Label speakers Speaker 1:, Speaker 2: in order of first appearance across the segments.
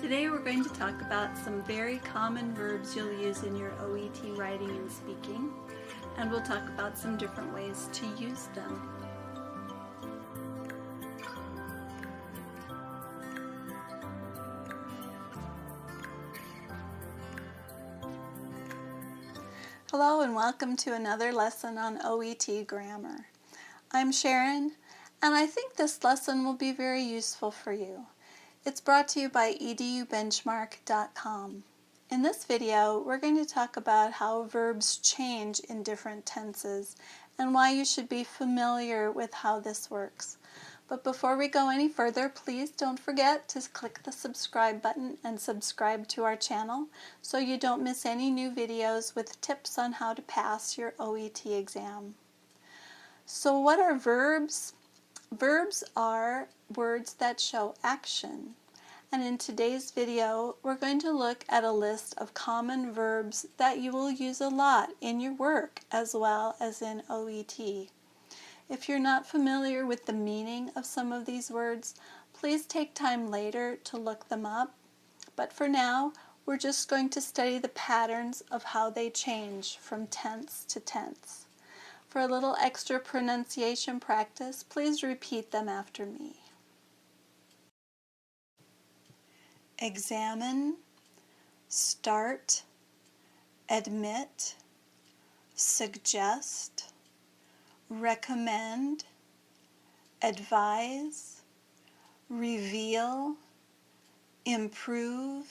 Speaker 1: Today we're going to talk about some very common verbs you'll use in your OET writing and speaking, and we'll talk about some different ways to use them. Hello and welcome to another lesson on OET grammar. I'm Sharon, and I think this lesson will be very useful for you. It's brought to you by edubenchmark.com. In this video, we're going to talk about how verbs change in different tenses and why you should be familiar with how this works. But before we go any further, please don't forget to click the subscribe button and subscribe to our channel so you don't miss any new videos with tips on how to pass your OET exam. So what are verbs? Verbs are words that show action. And in today's video, we're going to look at a list of common verbs that you will use a lot in your work as well as in OET. If you're not familiar with the meaning of some of these words, please take time later to look them up. But for now, we're just going to study the patterns of how they change from tense to tense. For a little extra pronunciation practice, please repeat them after me. Examine, start, admit, suggest, recommend, advise, reveal, improve,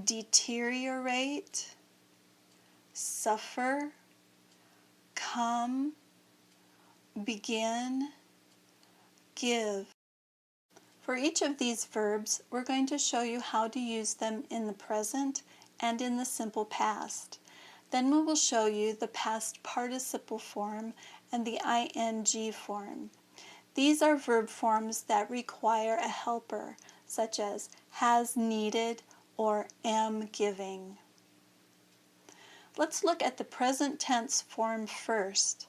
Speaker 1: deteriorate, suffer, come, begin, give. For each of these verbs, we're going to show you how to use them in the present and in the simple past. Then we will show you the past participle form and the ing form. These are verb forms that require a helper, such as has needed or am giving. Let's look at the present tense form first.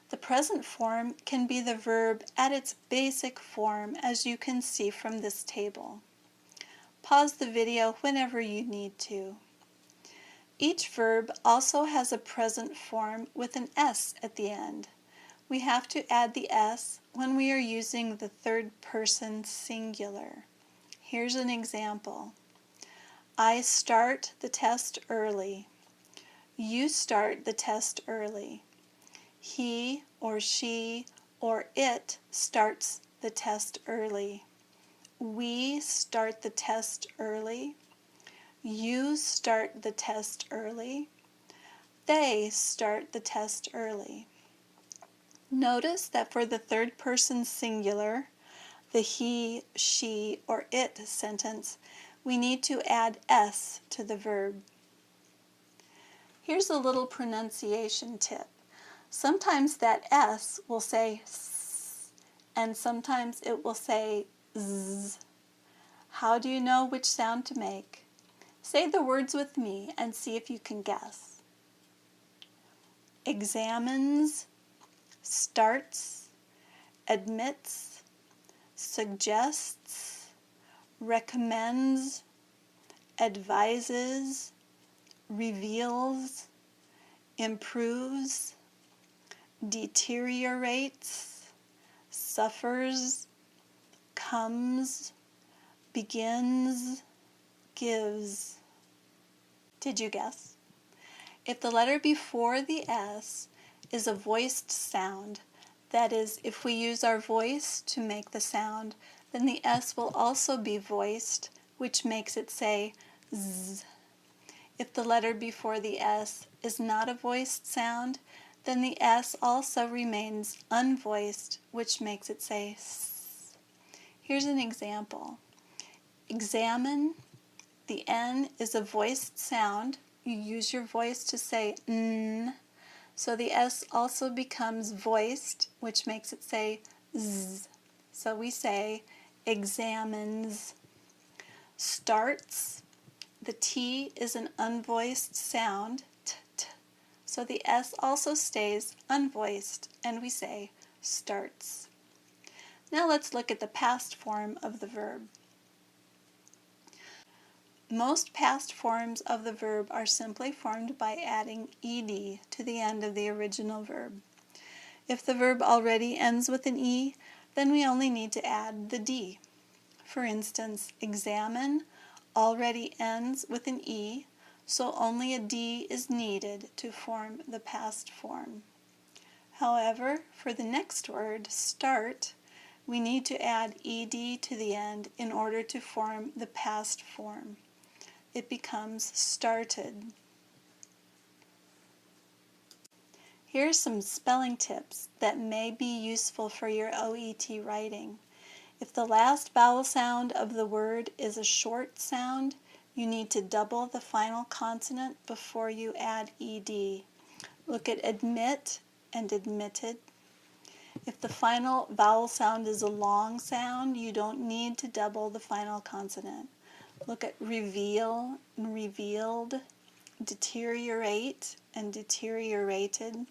Speaker 1: The present form can be the verb at its basic form, as you can see from this table. Pause the video whenever you need to. Each verb also has a present form with an S at the end. We have to add the S when we are using the third person singular. Here's an example. I start the test early. You start the test early. He or she or it starts the test early. We start the test early. You start the test early. They start the test early. Notice that for the third person singular, the he, she, or it sentence, we need to add S to the verb. Here's a little pronunciation tip. Sometimes that S will say S, and sometimes it will say Z. How do you know which sound to make? Say the words with me and see if you can guess. Examines, starts, admits, suggests, recommends, advises, reveals, improves, deteriorates, suffers, comes, begins, gives. Did you guess? If the letter before the S is a voiced sound, that is, if we use our voice to make the sound, then the S will also be voiced, which makes it say Z. If the letter before the S is not a voiced sound, then the S also remains unvoiced, which makes it say S. Here's an example. Examine, the N is a voiced sound. You use your voice to say N, so the S also becomes voiced, which makes it say Z. So we say examines. Starts, the T is an unvoiced sound, t. So the S also stays unvoiced, and we say starts. Now let's look at the past form of the verb. Most past forms of the verb are simply formed by adding ed to the end of the original verb. If the verb already ends with an e, then we only need to add the d. For instance, examine already ends with an e, so only a d is needed to form the past form. However, for the next word, start, we need to add ed to the end in order to form the past form. It becomes started. Here are some spelling tips that may be useful for your OET writing. If the last vowel sound of the word is a short sound, you need to double the final consonant before you add ed. Look at admit and admitted. If the final vowel sound is a long sound, you don't need to double the final consonant. Look at reveal and revealed, deteriorate and deteriorated.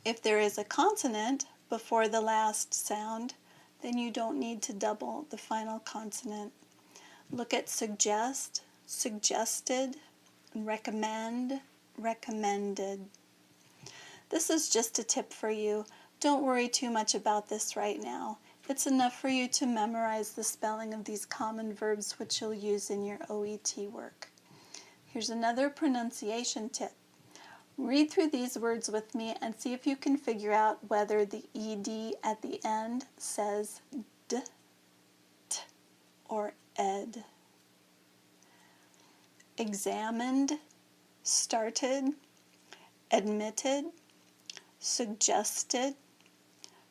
Speaker 1: If there is a consonant before the last sound, then you don't need to double the final consonant. Look at suggest, suggested, and recommend, recommended. This is just a tip for you. Don't worry too much about this right now. It's enough for you to memorize the spelling of these common verbs which you'll use in your OET work. Here's another pronunciation tip. Read through these words with me and see if you can figure out whether the ed at the end says d, t, or ed. Examined, started, admitted, suggested,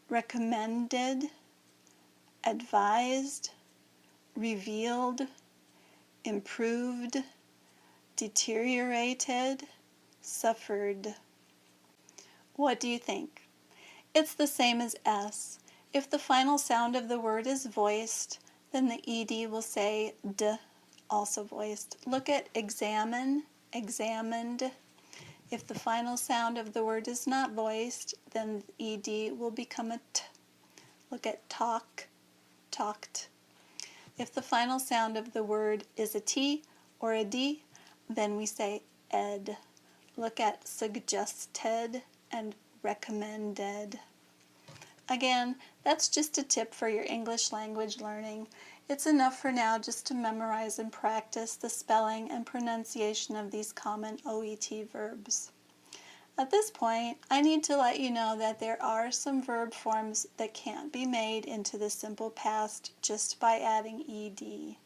Speaker 1: recommended, advised, revealed, improved, deteriorated, suffered. What do you think? It's the same as S. If the final sound of the word is voiced, then the ed will say d, also voiced. Look at examine, examined. If the final sound of the word is not voiced, then ed will become a t. Look at talk, talked. If the final sound of the word is a t or a d, then we say ed. Look at suggested and recommended. Again, that's just a tip for your English language learning. It's enough for now just to memorize and practice the spelling and pronunciation of these common OET verbs. At this point, I need to let you know that there are some verb forms that can't be made into the simple past just by adding ed.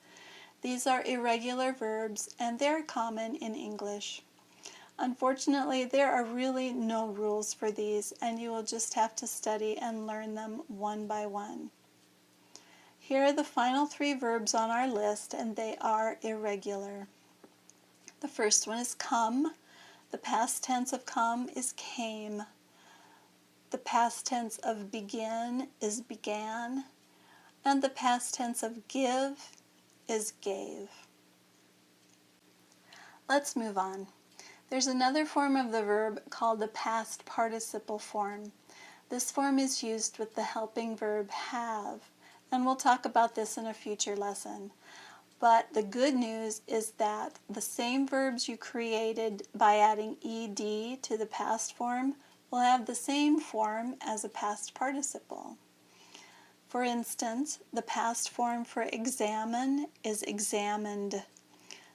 Speaker 1: These are irregular verbs and they're common in English. Unfortunately, there are really no rules for these, and you will just have to study and learn them one by one. Here are the final 3 verbs on our list, and they are irregular. The first one is come. The past tense of come is came. The past tense of begin is began. And the past tense of give is gave. Let's move on. There's another form of the verb called the past participle form. This form is used with the helping verb have, and we'll talk about this in a future lesson. But the good news is that the same verbs you created by adding ed to the past form will have the same form as a past participle. For instance, the past form for examine is examined.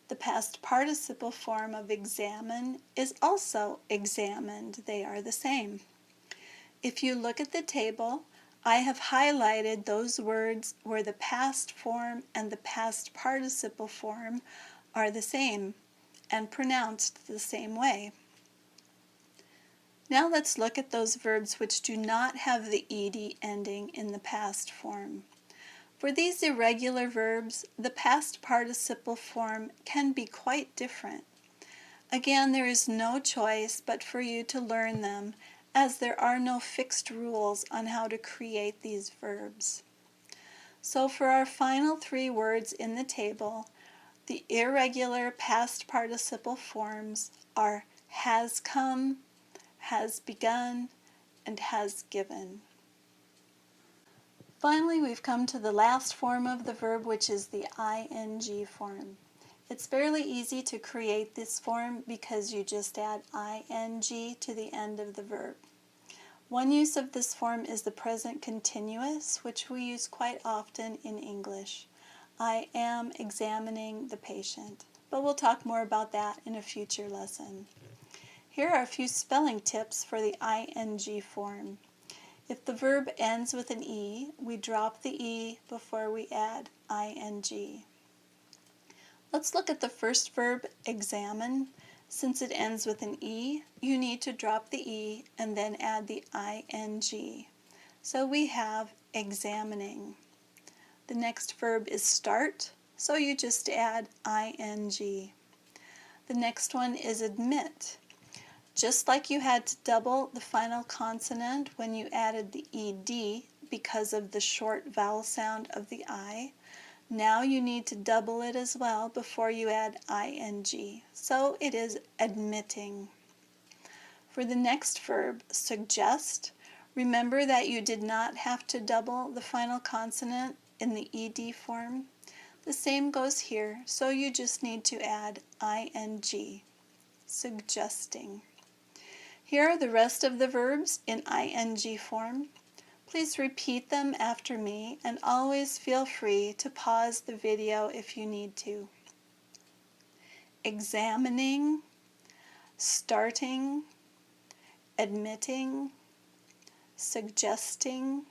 Speaker 1: The past participle form of examine is also examined. They are the same. If you look at the table, I have highlighted those words where the past form and the past participle form are the same and pronounced the same way. Now let's look at those verbs which do not have the ed ending in the past form. For these irregular verbs, the past participle form can be quite different. Again, there is no choice but for you to learn them, as there are no fixed rules on how to create these verbs. So for our final 3 words in the table, the irregular past participle forms are has come, has begun, and has given. Finally, we've come to the last form of the verb, which is the ing form. It's fairly easy to create this form because you just add ing to the end of the verb. One use of this form is the present continuous, which we use quite often in English. I am examining the patient, but we'll talk more about that in a future lesson. Here are a few spelling tips for the ing form. If the verb ends with an E, we drop the E before we add ing. Let's look at the first verb, examine. Since it ends with an E, you need to drop the E and then add the ing. So we have examining. The next verb is start, so you just add ing. The next one is admit. Just like you had to double the final consonant when you added the ed because of the short vowel sound of the I, now you need to double it as well before you add ing. So it is admitting. For the next verb, suggest, remember that you did not have to double the final consonant in the ed form. The same goes here, so you just need to add ing. Suggesting. Here are the rest of the verbs in ing form. Please repeat them after me and always feel free to pause the video if you need to. Examining, starting, admitting, suggesting,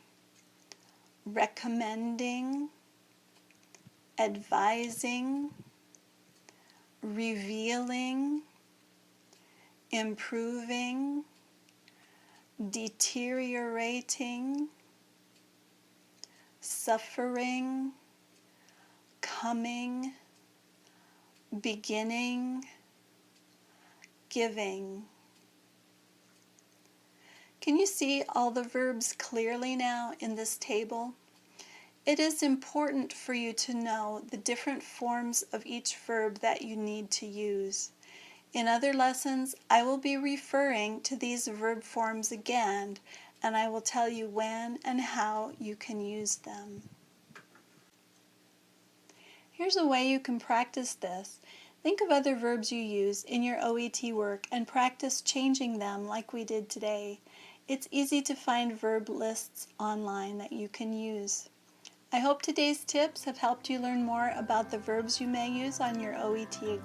Speaker 1: recommending, advising, revealing, improving, deteriorating, suffering, coming, beginning, giving. Can you see all the verbs clearly now in this table? It is important for you to know the different forms of each verb that you need to use. In other lessons, I will be referring to these verb forms again, and I will tell you when and how you can use them. Here's a way you can practice this. Think of other verbs you use in your OET work and practice changing them like we did today. It's easy to find verb lists online that you can use. I hope today's tips have helped you learn more about the verbs you may use on your OET exam.